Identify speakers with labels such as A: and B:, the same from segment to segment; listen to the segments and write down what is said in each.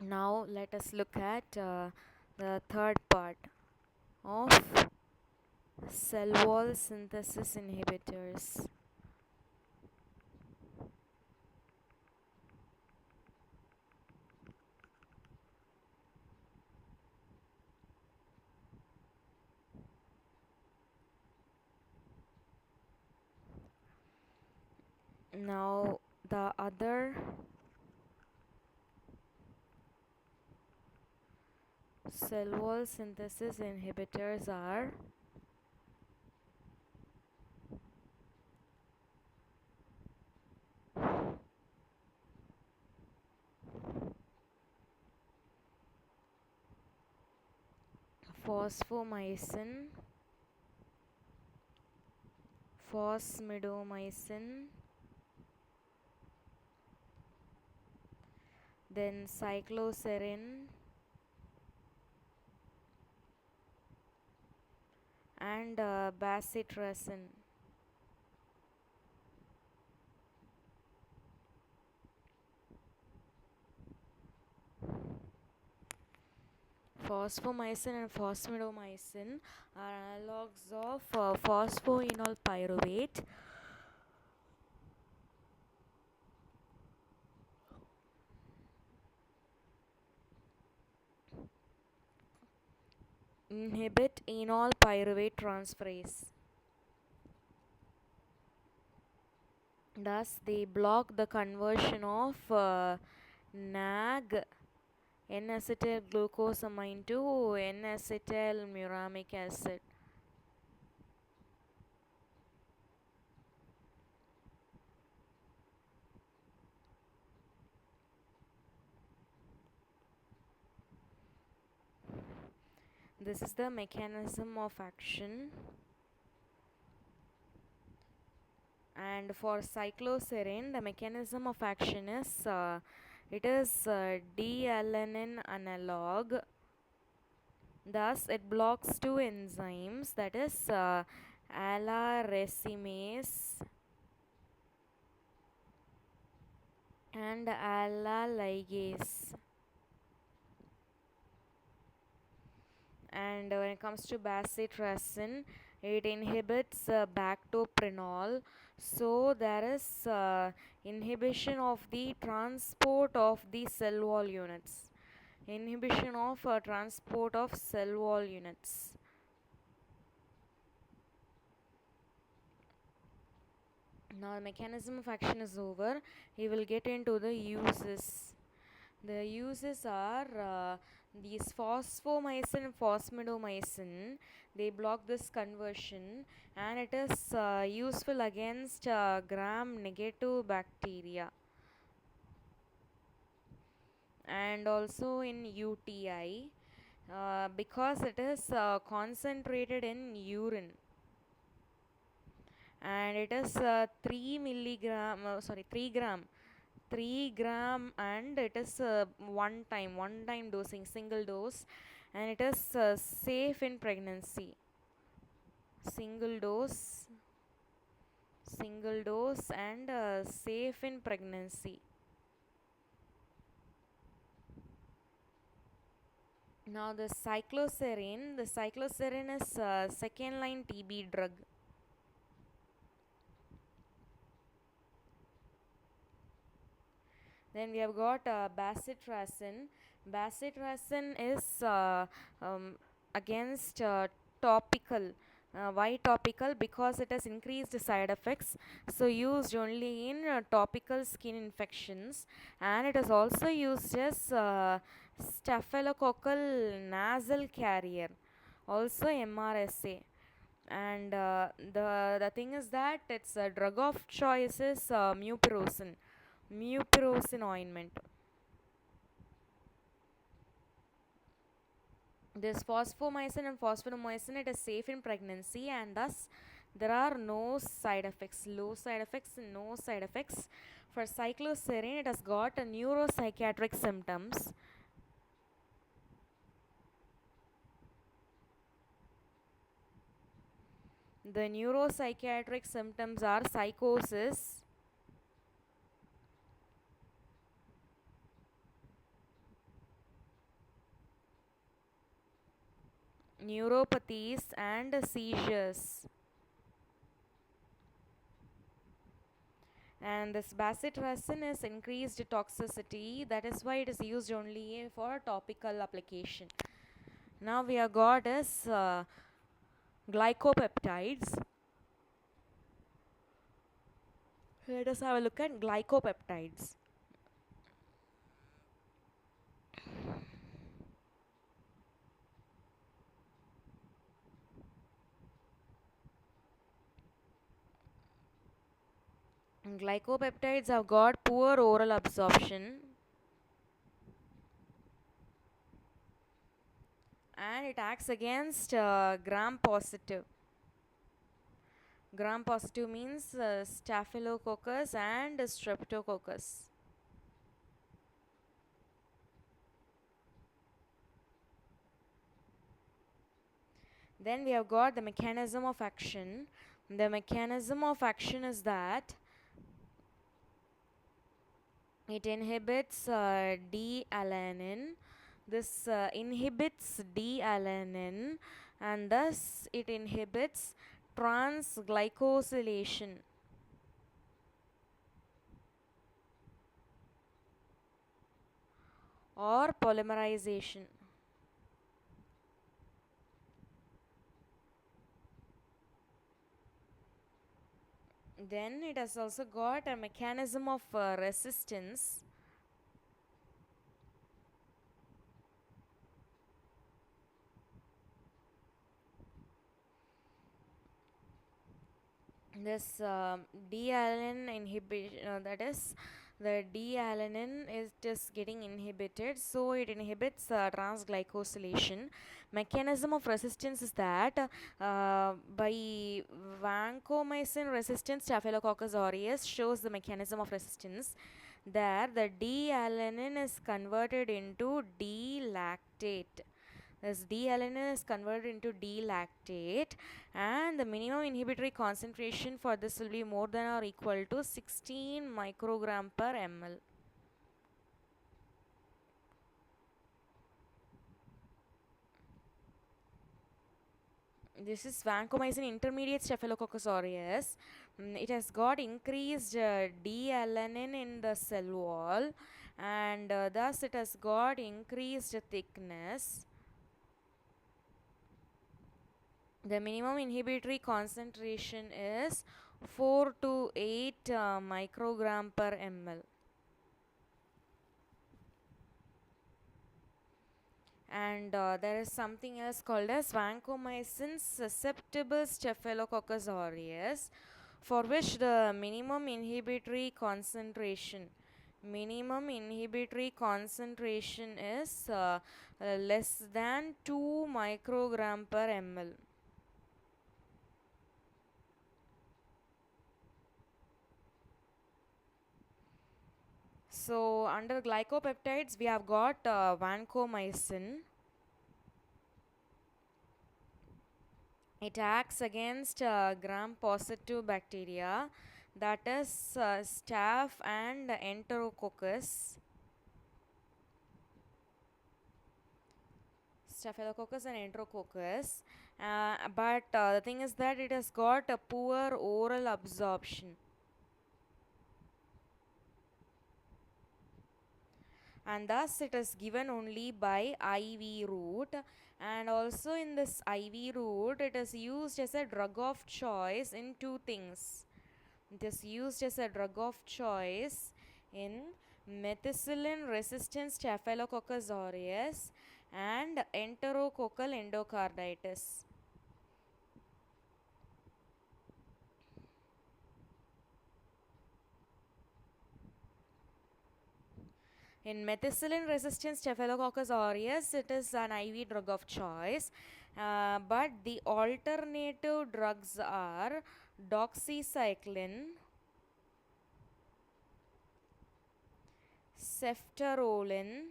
A: Now let us look at the third part of cell wall synthesis inhibitors. Now the other cell wall synthesis inhibitors are fosfomycin, fosmidomycin, then cycloserine and bacitracin. Fosfomycin and fosmidomycin are analogues of phosphoenol pyruvate. Inhibit enol pyruvate transferase. Thus, they block the conversion of NAG, N-acetyl glucosamine, to N-acetyl muramic acid. This is the mechanism of action. And for cycloserine, the mechanism of action is it is D-alanine analog. Thus, it blocks two enzymes, that is ALA racemase and ALA ligase. And when it comes to bacitracin, it inhibits bactoprenol. So there is inhibition of the transport of the cell wall units. Inhibition of transport of cell wall units. Now the mechanism of action is over. We will get into the uses. The uses are these fosfomycin and fosmidomycin. They block this conversion, and it is useful against gram-negative bacteria, and also in UTI, because it is concentrated in urine, and it is 3 gram 3 gram, and it is one time dosing, single dose, and it is safe in pregnancy. single dose Single dose and safe in pregnancy. Now the cycloserine is second line TB drug. Then we have got bacitracin. Bacitracin is against topical. Why topical? Because it has increased side effects. So used only in topical skin infections, and it is also used as staphylococcal nasal carrier, also MRSA. And the thing is that its drug of choice is mupirocin ointment. This fosfomycin and phosphonomycin, it is safe in pregnancy, and thus there are no side effects, low side effects, no side effects. For cycloserine, it has got a neuropsychiatric symptoms. The neuropsychiatric symptoms are neuropathies and seizures. And this bacitracin is increased toxicity, that is why it is used only for topical application. Now we have got is glycopeptides. Let us have a look at glycopeptides. Glycopeptides have got poor oral absorption and it acts against gram positive. Gram positive means staphylococcus and streptococcus. Then we have got the mechanism of action. The mechanism of action is that it inhibits D-alanine. This inhibits D-alanine and thus it inhibits transglycosylation. Or polymerization. Then it has also got a mechanism of resistance. This D-alanine inhibition, that is the D-alanine is getting inhibited, so it inhibits transglycosylation. Mechanism of resistance is that by vancomycin resistant staphylococcus aureus shows the mechanism of resistance. There the D-alanine is converted into D-lactate. This D-alanine is converted into D-lactate and the minimum inhibitory concentration for this will be more than or equal to 16 microgram per ml. This is vancomycin intermediate staphylococcus aureus. It has got increased D-alanine in the cell wall and thus it has got increased thickness. The minimum inhibitory concentration is 4 to 8 microgram per ml. And there is something else called as vancomycin susceptible staphylococcus aureus, for which the minimum inhibitory concentration is less than 2 microgram per ml. So under glycopeptides we have got vancomycin. It acts against gram-positive bacteria, that is staph and enterococcus. Staphylococcus and enterococcus. But the thing is that it has got a poor oral absorption. And thus it is given only by IV route, and also in this IV route it is used as a drug of choice in two things. It is used as a drug of choice in methicillin resistant staphylococcus aureus and enterococcal endocarditis. In methicillin resistant staphylococcus aureus, it is an IV drug of choice, but the alternative drugs are doxycycline, ceftaroline,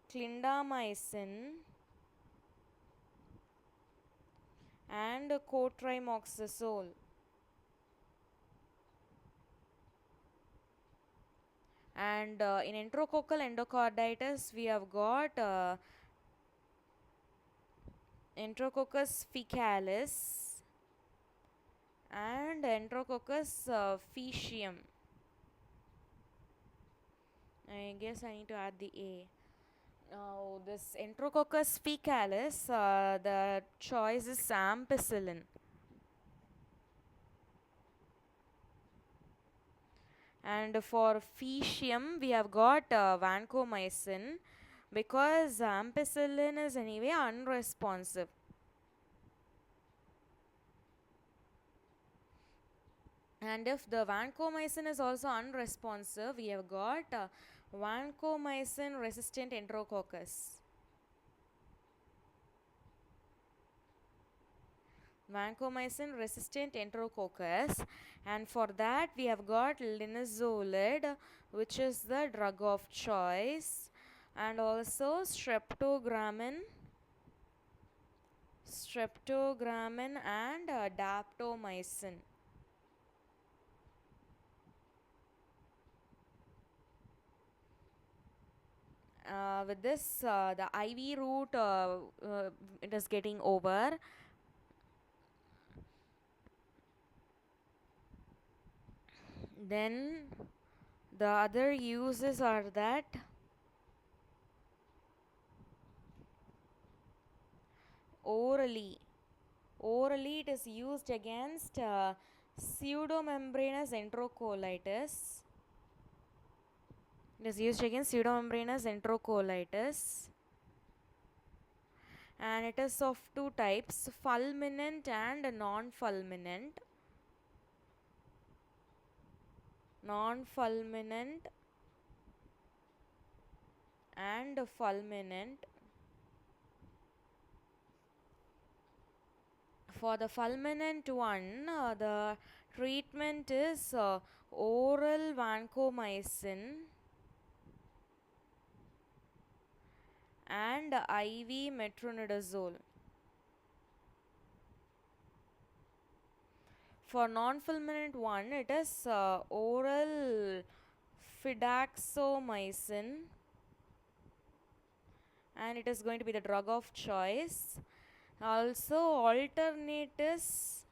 A: clindamycin, and cotrimoxazole. And in enterococcal endocarditis, we have got Enterococcus fecalis and Enterococcus faecium. I guess I need to add the A. Now, this Enterococcus fecalis, the choice is ampicillin. And for faecium, we have got vancomycin because ampicillin is anyway unresponsive. And if the vancomycin is also unresponsive, we have got vancomycin resistant enterococcus. Vancomycin resistant enterococcus, and for that we have got linezolid, which is the drug of choice, and also streptogramin and daptomycin. With this, the IV route it is getting over. Then the other uses are that orally it is used against pseudomembranous enterocolitis. It is used against pseudomembranous enterocolitis, and it is of two types, fulminant and non-fulminant. Non-fulminant and fulminant. For the fulminant one, the treatment is oral vancomycin and IV metronidazole. For non-fulminant one, it is oral fidaxomicin, and it is going to be the drug of choice. Also, alternate is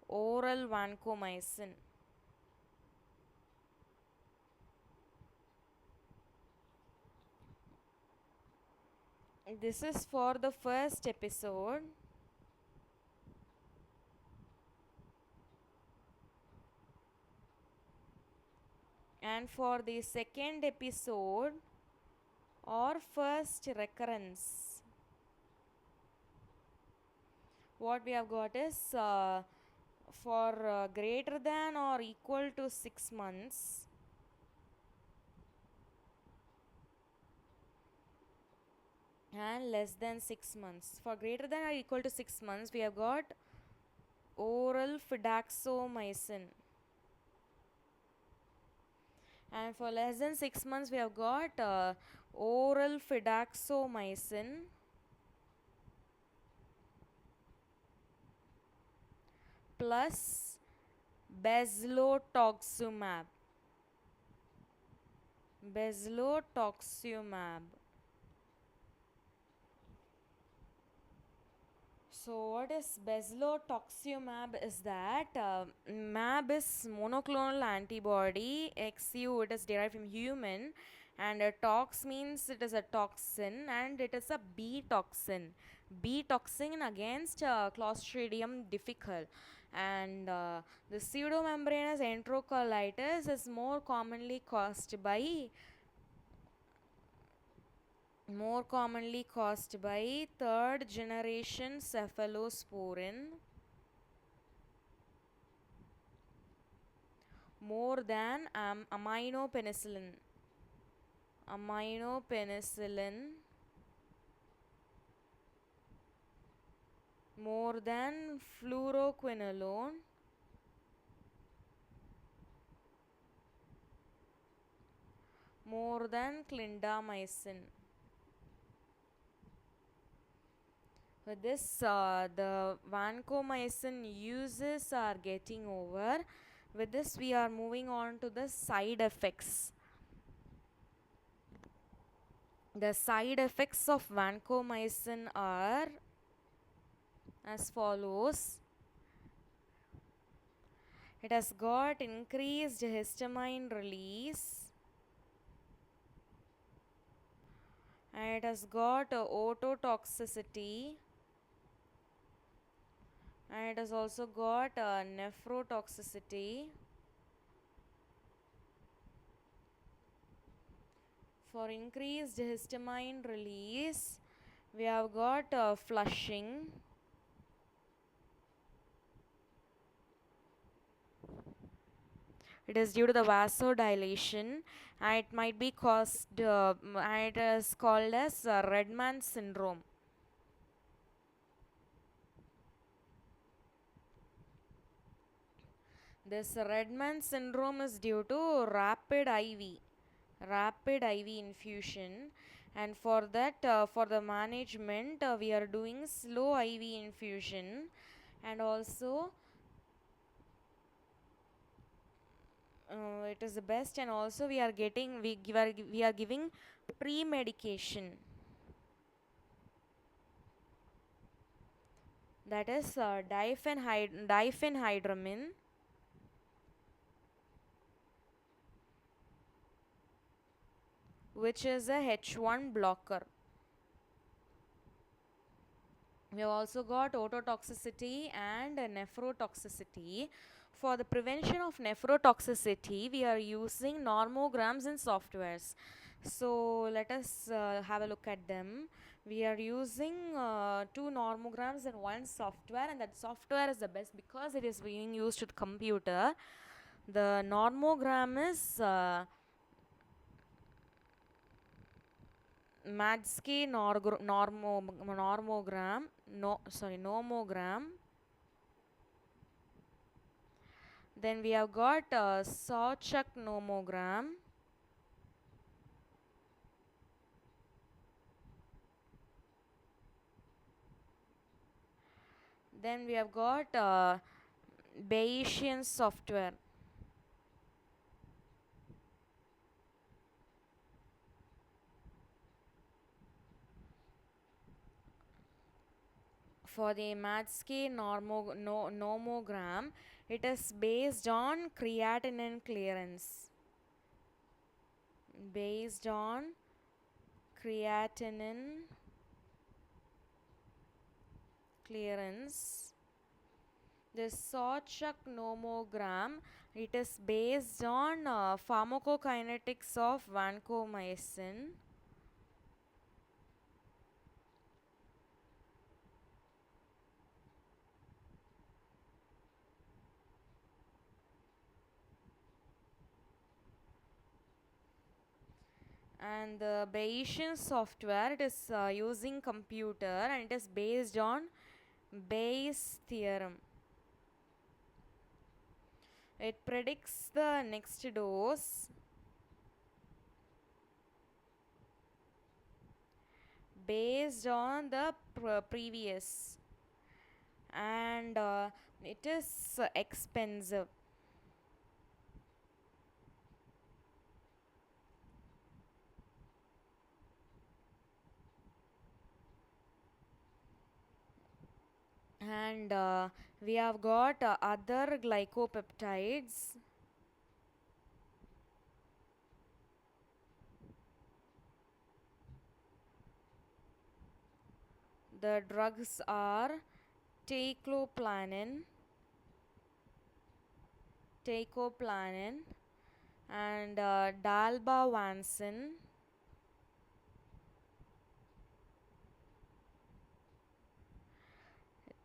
A: oral vancomycin. This is for the first episode. And for the second episode or first recurrence, what we have got is for greater than or equal to 6 months, and less than 6 months. For greater than or equal to 6 months, we have got oral fidaxomicin. And for less than 6 months, we have got oral fidaxomicin plus bezlotoxumab. So what is bezlotoxumab is that MAB is monoclonal antibody, XU it is derived from human, and tox means it is a toxin, and it is a B toxin. B toxin against Clostridium difficile. And the pseudomembranous enterocolitis is more commonly caused by third generation cephalosporin more than aminopenicillin more than fluoroquinolone more than clindamycin. With this, the vancomycin uses are getting over. With this, we are moving on to the side effects. The side effects of vancomycin are as follows. It has got increased histamine release, and it has got ototoxicity, and it has also got nephrotoxicity. For increased histamine release, we have got flushing. It is due to the vasodilation, and it might be caused, and it is called as Redman syndrome. This Redman syndrome is due to rapid IV infusion, and for that, for the management, we are doing slow IV infusion, and also it is the best, and also we are getting we are giving pre-medication, that is diphenhydramine, which is a H1 blocker. We have also got ototoxicity and nephrotoxicity. For the prevention of nephrotoxicity, we are using normograms and softwares. So let us have a look at them. We are using 2 normograms and 1 software, and that software is the best because it is being used with computer. The normogram is Madsky nomogram. Then we have got Sawchuk nomogram. Then we have got Bayesian software. For the Madsky nomogram, it is based on creatinine clearance. Based on creatinine clearance. The Sawchuk nomogram, it is based on pharmacokinetics of vancomycin. And the Bayesian software, it is using computer, and it is based on Bayes theorem. It predicts the next dose based on the previous, and it is expensive. And we have got other glycopeptides. The drugs are teicoplanin, and dalbavancin,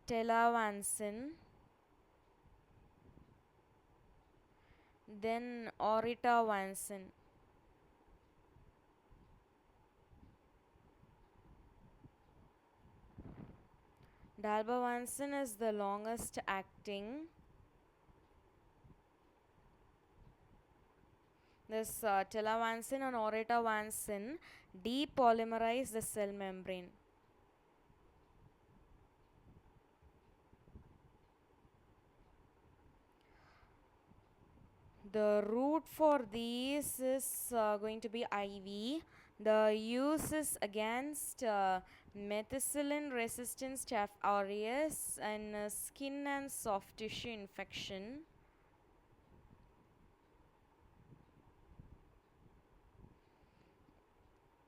A: telavancin, then oritavancin. Dalbavancin is the longest acting. This telavancin and oritavancin depolymerize the cell membrane. The route for these is going to be IV. The use is against methicillin resistant staph aureus and skin and soft tissue infection.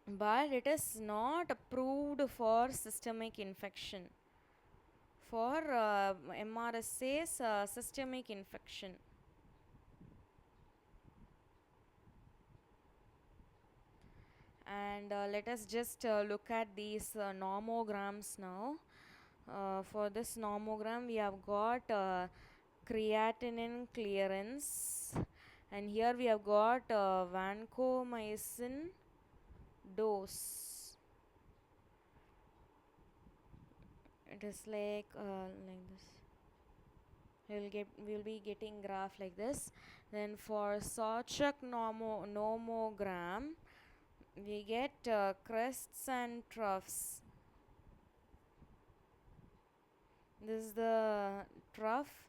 A: But it is not approved for systemic infection. For MRSA's systemic infection. And let us just look at these nomograms now. For this nomogram, we have got creatinine clearance, and here we have got vancomycin dose. It is like this. We'll be getting graph like this. Then for Sawchuk nomogram, we get crests and troughs. This is the trough,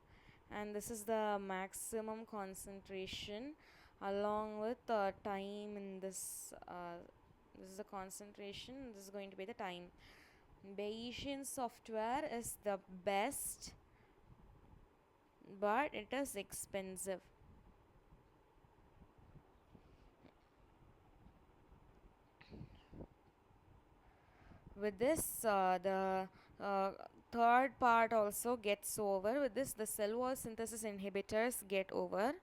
A: and this is the maximum concentration along with time in this. This is the concentration, this is going to be the time. Bayesian software is the best, but it is expensive. With this, the third part also gets over. With this, the cell wall synthesis inhibitors get over.